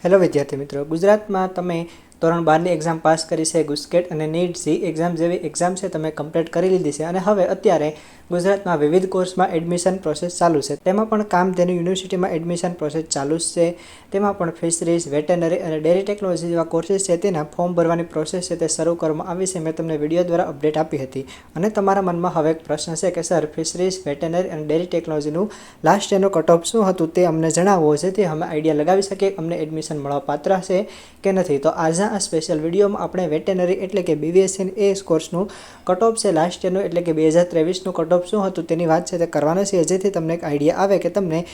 Hello વિદ્યાર્થી મિત્રો, ગુજરાતમાં તમે ધોરણ 12ની એક્ઝામ પાસ કરી છે. ગુસ્કેટ અને નીટ સી એક્ઝામ જેવી એક્ઝામ છે તમે કમ્પ્લીટ કરી લીધી છે અને હવે અત્યારે ગુજરાતમાં વિવિધ કોર્સમાં એડમિશન પ્રોસેસ ચાલુ છે. તેમાં પણ કામધેનુ યુનિવર્સિટીમાં એડમિશન પ્રોસેસ ચાલુ છે. તેમાં પણ ફિશરીઝ, વેટરનરી અને ડેરી ટેકનોલોજી જેવા કોર્સીસ છે તેના ફોર્મ ભરવાની પ્રોસેસ છે તે શરૂ કરવામાં આવી છે. મેં તમને વિડીયો દ્વારા અપડેટ આપી હતી અને તમારા મનમાં હવે એક પ્રશ્ન છે કે સર ફિશરીઝ, વેટરનરી અને ડેરી ટેકનોલોજીનું લાસ્ટ યરનું કટ ઓફ શું હતું તે અમને જણાવવો છે, તે અમે આઈડિયા લગાવી શકીએ અમને એડમિશન મળવા પાત્ર છે કે નથી. તો આજના આ સ્પેશિયલ વિડીયોમાં આપણે વેટરનરી એટલે કે BVSN એ કોર્સનું કટ ઓફ છે લાસ્ટ યરનું એટલે કે 2023નું કટ ઓફ શું હતું તેની વાત છે તે કરવાનો છે, જેથી તમને એક આઈડિયા આવે કે તમને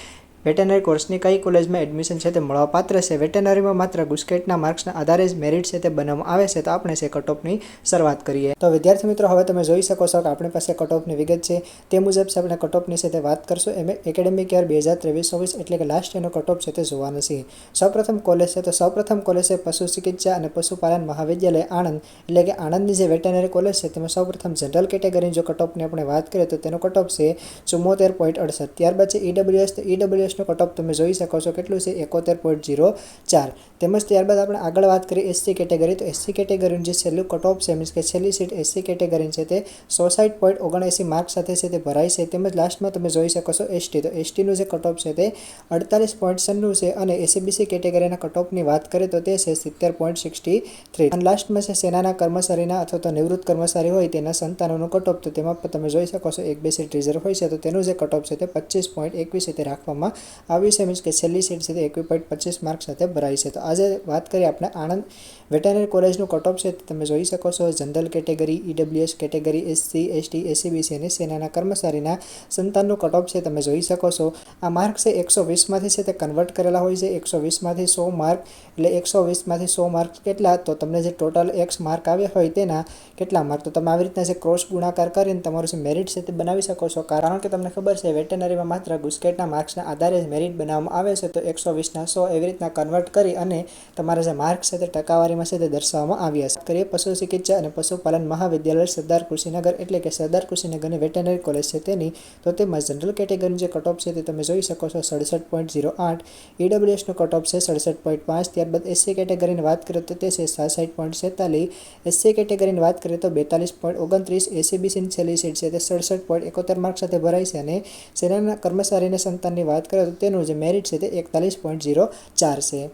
વેટરનરી કોર્સની કઈ કોલેજમાં એડમિશન છે તે મળવા પાત્ર છે. વેટરનરીમાં માત્ર ગુસ્કેટના માર્ક્સના આધારે જ મેરિટ છે તે બનાવવામાં આવે છે. તો આપણે છે કટ ઓફની શરૂઆત કરીએ. તો વિદ્યાર્થી મિત્રો, હવે તમે જોઈ શકો છો કે આપણી પાસે કટ ઓફની વિગત છે. તે મુજબ છે આપણે કટ ઓફની છે તે વાત કરશું. એકેડેમિક યર 2023-24 એટલે કે લાસ્ટ યરનો કટ ઓફ છે તે જોવાનો છે. સૌપ્રથમ કોલેજ છે તો સૌપ્રથમ કોલેજ છે પશુ ચિકિત્સા અને પશુપાલન મહાવિદ્યાલય આણંદ એટલે કે આણંદની જે વેટરનરી કોલેજ છે તેમાં સૌપ્રથમ જનરલ કેટેગરીની જો કટ ઓફની આપણે વાત કરીએ તો તેનો કટ ઓફ છે 74.68. ત્યારબાદ છે EWS તો EWS કટ ઓફ તમે જોઈ શકો છો કેટલું છે 71.04. તેમજ ત્યારબાદ આપણે આગળ વાત કરીએ SC કેટેગરી તો SC કેટેગરીનું જે છેલ્લું કટ ઓફ છે મીન્સ કે છેલ્લી સીટ SC કેટેગરી છે તે 66.79 માર્ક સાથે છે તે ભરાય છે. તેમજ લાસ્ટમાં તમે જોઈ શકો છો ST તો STનું જે કટ ઓફ છે તે 48.96 છે અને SCBC કેટેગરીના કટ ઓફની વાત કરીએ તો તે છે 70.63. અને લાસ્ટમાં છે સેનાના કર્મચારીના અથવા તો નિવૃત્ત કર્મચારી હોય તેના સંતાનોનું કટ ઓફ તો તેમાં પણ તમે જોઈ શકો છો 1-2 સીટ રિઝર્વ હોય છે તો તેનું જે કટ ઓફ છે તે 25.21 તે રાખવામાં આવી છે. મીન્સ કે છેલ્લી સીટ છે તે 21.25 માર્ક સાથે ભરાય છે. તો આજે વાત કરીએ આપણે આણંદ વેટરનરી કોલેજનું કટ ઓફ છે તમે જોઈ શકો છો general category, EWS category, SC, ST, SCBC અને સેનાના કર્મચારીના સંતાનનું કટ ઓફ છે તમે જોઈ શકો છો. આ માર્ક છે 120માંથી છે તે કન્વર્ટ કરેલા હોય છે. 120માંથી 100 માર્ક એટલે 120માંથી 100 માર્ક કેટલા, તો તમને જે ટોટલ X માર્ક આવ્યા હોય તેના કેટલા માર્ક, તો તમે આવી રીતના જે ક્રોસ ગુણાકાર કરીને તમારું જે મેરિટ છે તે બનાવી શકો છો. કારણ કે તમને ખબર છે વેટરનરીમાં માત્ર ગુસ્કેટના માર્ક્સના આધારે જ મેરિટ બનાવવામાં આવે છે. તો 120ના 100 એવી રીતના કન્વર્ટ કરી અને તમારા જે માર્ક છે તે ટકાવારીમાં છે તે દર્શાવવામાં આવ્યા છે. કરીએ પશુ ચિકિત્સા અને પશુપાલન મહાવિદ્યાલય સરદાર કૃષિનગર એટલે કે સરદાર કૃષિનગરની વેટરનરી કોલેજ છે તેની, તો તેમાં જનરલ કેટેગરીનું જે કટ ઓફ છે તે તમે જોઈ શકો છો 67.08. EWSનો કટ ઓફ છે 67.5. ત્યારબાદ SC કેટેગરીની વાત કરીએ તો તે છે 67.46. SC કેટેગરીની વાત કરીએ તો 42.29. SCBCની છેલ્લી સીટ છે તે 67.71 માર્ક સાથે ભરાય છે અને સેનાના કર્મચારીના સંતાનની વાત કરીએ તો તેનું જે મેરિટ છે તે 41.04 છે.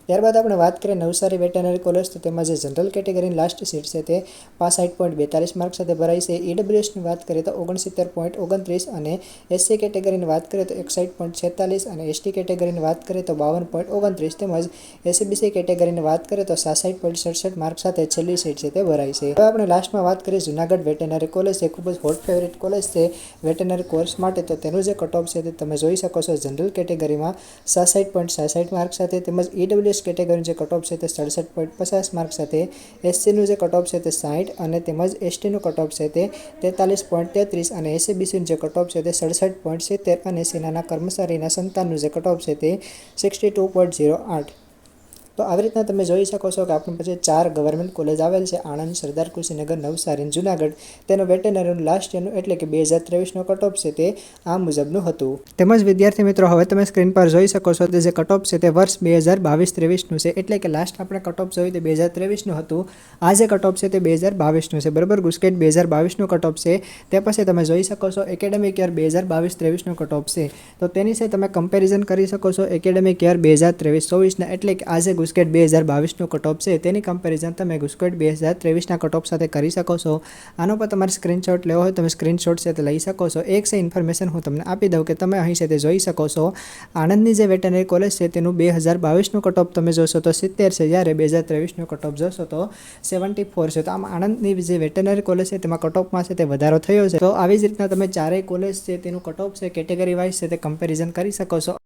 ત્યારબાદ આપણે વાત કરીએ નવસારી વેટરનરી કોલેજ તો તેમાં જે જનરલ કેટેગરીની લાસ્ટ સીટ છે તે 65.42 માર્ક સાથે ભરાય છે. EWSની વાત કરીએ તો 69.29 અને SC કેટેગરીની વાત કરીએ તો 61.46 અને ST કેટેગરીની વાત કરીએ તો 52.29 તેમજ SCBC કેટેગરીની વાત કરીએ તો 66.67 માર્ક સાથે છેલ્લી સીટ છે તે ભરાય છે. હવે આપણે લાસ્ટમાં વાત કરીએ જુનાગઢ વેટરનરી કોલેજ છે, ખૂબ જ હોટ ફેવરેટ કોલેજ છે વેટરનરી કોર્સ માટે. તો તેનું જે કટ ઓફ છે તે તમે જોઈ શકો છો જનરલ કેટેગરીમાં 66.66 માર્ક સાથે તેમજ EWS કેટેગરીનું જે કટ ઓફ છે તે 67.50 માર્ક સાથે, SCનું જે કટ ઓફ છે તે 60 અને તેમજ STનું કટ ઓફ છે તે 43.33 અને SCBCનું જે કટ ઓફ છે તે 67.70 અને સેનાના કર્મચારીના સંતાનનું જે કટ ઓફ છે તે 62.08. તો આવી રીતના તમે જોઈ શકો છો કે આપણી પાસે 4 ગવર્મેન્ટ કોલેજ આવેલ છે આણંદ, સરદાર કૃષિનગર, નવસારી, જુનાગઢ. તેનું વેટરનરીનું લાસ્ટ યરનું એટલે કે 2023નો કટ ઓફ છે તે આ મુજબનું હતું. તેમજ વિદ્યાર્થી મિત્રો, હવે તમે સ્ક્રીન પર જોઈ શકો છો કે જે કટ ઓફ છે તે વર્ષ 2022-23નું છે એટલે કે લાસ્ટ આપણે કટ ઓફ જોયું તે 2023નું હતું. આ જે કટ ઓફ છે તે 2022નું છે બરાબર. ગુસ્કેટ 2022નું કટ ઓફ છે. તે પછી તમે જોઈ શકો છો એકેડેમિક યર 2022-23નું કટ ઓફ છે તો તેની છે તમે કમ્પેરિઝન કરી શકો છો એકેડેમિક યર 2023-24ના એટલે કે આજે ગુસ્કેટ 2022નું કટ ઓફ છે તેની કમ્પેરિઝન તમે ગુસ્કેટ 2023ના કટ ઓફ સાથે કરી શકો છો. આનો પર તમારે સ્ક્રીનશોટ લેવો હોય તમે સ્ક્રીનશોટ છે તે લઈ શકો છો. એક છે ઇન્ફોર્મેશન હું તમને આપી દઉં કે તમે અહીં છે તે જોઈ શકો છો આણંદની જે વેટરનરી કોલેજ છે તેનું 2022નું કટ ઓફ તમે જોશો તો 70 છે, જ્યારે 2023નું કટ ઓફ જોશો તો 74 છે. તો આમ આણંદની જે વેટરનરી કોલેજ છે તેમાં કટ ઓફમાં છે તે વધારો થયો છે. તો આવી જ રીતના તમે ચારેય કોલેજ છે તેનું કટ ઓફ છે કેટેગરી વાઇઝ છે તે કમ્પેરિઝન કરી શકો છો.